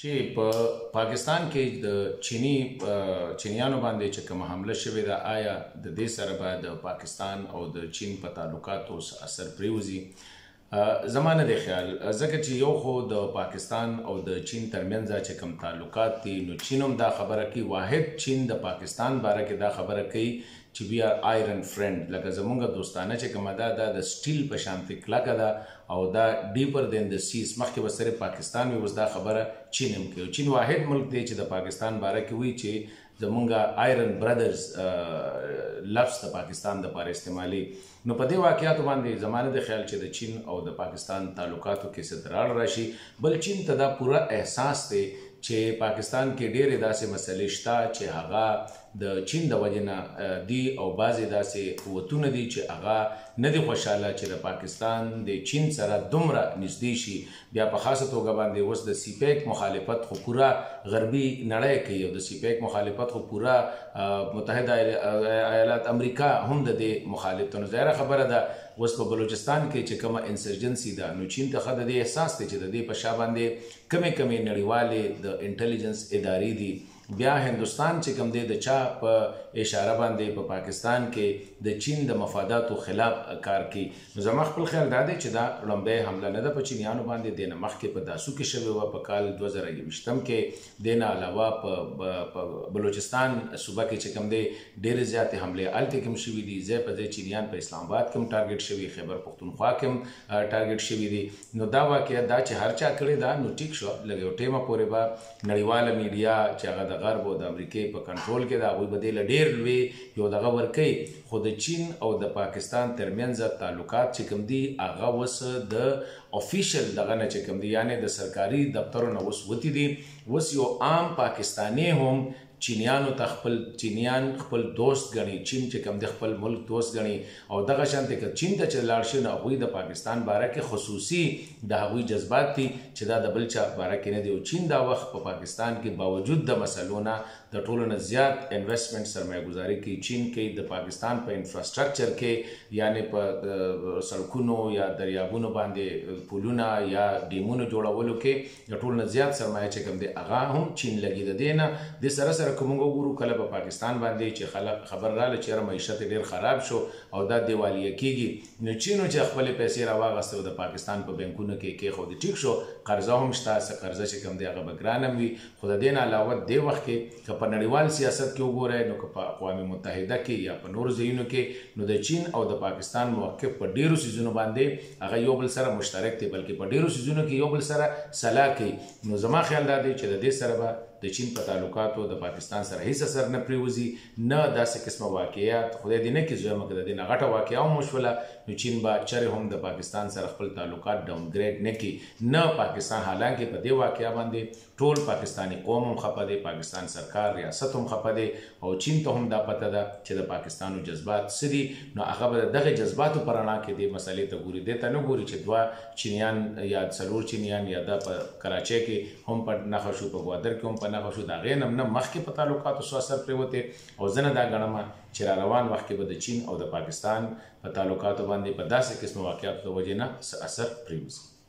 چې په پاکستان کې د چینیانو باندې چې کومه حمله شوې ده آیا د دې سره به د پاکستان او د چین په تعلقاتو اثر پریوزي زما نه دی خیال ځکه چې یو خو د پاکستان او د چین ترمنځ چې کوم تعلقات دي نو چین هم دا خبره کوي واحد چین د پاکستان باره کې دا خبره کوي چې وی آر آیرن فرند لکه زمونږ دوستانه چې کومه ده د سټیل په شانتي کلکه ده او دا ډیپر دین د سیز مخکې به صرف پاکستان وي اوس دا خبره چین هم کوي چین واحد ملک دی چې د پاکستان باره کې وایي چې زمونږ آیرن برادرز لفظ د پاکستان دپاره استعمالي نو په دې واقعاتو باندې زما نه د خیال چې د چین او د پاکستان تعلقاتو کې څه دراړ راشي بل چین ته دا پوره احساس دی چې پاکستان کې ډېرې داسې مسلې شته چې هغه د چین د وجې نه دي او بعضې داسې قوتونه دي چې هغه نه دي خوشحاله چې د پاکستان د چین سره دومره نږدې شي بیا په خاصه توګه باندې اوس د سی پیک مخالفت خو پوره غربي نړۍ کوي او د سی پیک مخالفت خو پوره متحده ایالات امریکا هم د دې مخالف ته نو ظاهره خبره ده اوس په بلوچستان کې چې کومه انسرجنسي ده نو چین ته ښه د دې احساس دی چې د دې په شا باندې کمې کمې نړیوالې د انټلیجنس ادارې دي بیا هندوستان چې کوم دی د چا په اشاره باندې په پاکستان کې د چین د مفاداتو خلاف کار کوي نو زما خپل خیال دا دی چې دا لومړی حمله نه ده په چینیانو باندې دې نه مخکې په داسو کې شوې وه په کال 2021 کې دې نه علاوه په بلوچستان صوبه کې چې کوم دی ډېرې زیاتې حملې هلته کې هم شوي دي ځای په ځای چینیان په اسلام آباد کې هم ټارګېټ شوي خیبر پښتونخوا کې هم ټارګېټ شوي دي نو دا واقعیت دا چې هر چا کړې ده نو ټیک شو لږ یو ټیمه پورې به نړیواله میډیا چې هغه د غرب او د امریکې په کنټرول کې ده هغوی به دې له ډېر لوی یو دغه ورکوي خو د چین او د پاکستان ترمنځ تعلقات چې کوم دي هغه اوس د افیشل دغه نه چې کوم دي یعنې د سرکاري دفترو نه اوس وتي دي اوس یو عام پاکستانی هم چینیانو ته چینیان خپل دوست ګڼي چین چې کوم د خپل ملک دوست ګڼي او دغه شانتې که چین ته چې لاړ شي نو هغوی د پاکستان باره کې خصوصي د هغوی جذبات دي چې دا د بل چا باره کې نه دي او چین دا وخت په پاکستان کې باوجود د مسلو نه د ټولو نه زیات انویسټمنټ سرمایه گذاري کوي چین کوي د پاکستان په انفراسټرکچر کې یعنې په سړکونو یا دریابونو باندې پلونه یا ډیمونو جوړولو کې د ټولو نه زیات سرمایه چې کوم دی هغه هم چین لګي د دې نه د سره سره که موږ وګورو کله په پاکستان باندې چې خلک خبر راغله چې یاره معیشت ډېر خراب شو او دا دیوالیه کېږي نو چینو چې خپلې پیسې راواغستې او د پاکستان په بینکونو کې کېښودې ټیک شو قرضه هم شته څه قرضه چې کوم دی هغه به ګران هم وي خو د دې نه علاوه دې وخت کې که په نړیوال سیاست کې وګورئ نو که په اقوام متحده کې یا په نورو ځایونو کې نو د چین او د پاکستان موقف په ډېرو څیزونو باندې هغه یو بل سره مشترک دی بلکې په ډېرو څیزونو کې یو بل سره سلا کوي نو زما خیال دا دی چې د دې سره به د چین په تعلقاتو د پاکستان سره هیڅ اثر نه پریوزي نه داسې قسمه واقعیات خدای دې نه کړي زویمه که د دې نه غټه واقعه هم وشوله نو چین به چرې هم د پاکستان سره خپل تعلقات ډاونګریډ نه کړي نه پاکستان حالانکه په دې واقعه باندې ټول پاکستانی قوم هم خفه دی پاکستان سرکار ریاست هم خفه دی او چین ته هم دا پته ده چې د پاکستانو جذبات څه دي نو هغه به د دغې جذباتو په رڼا کې دې مسلې ته ګوري دې ته نه ګوري چې دوه چینیان یا څلور چینیان یا دا په کراچۍ کې هم په نښه شو په ګوادر کې هم په نښه شو د هغې نه مخکې په تعلقاتو څه اثر پرېوتی او زه نه دا ګڼمه چې را روان وخت کې به د چین او د پاکستان په تعلقاتو باندې په داسې قسمه واقعاتو د وجې نه څه اثر پرېوځي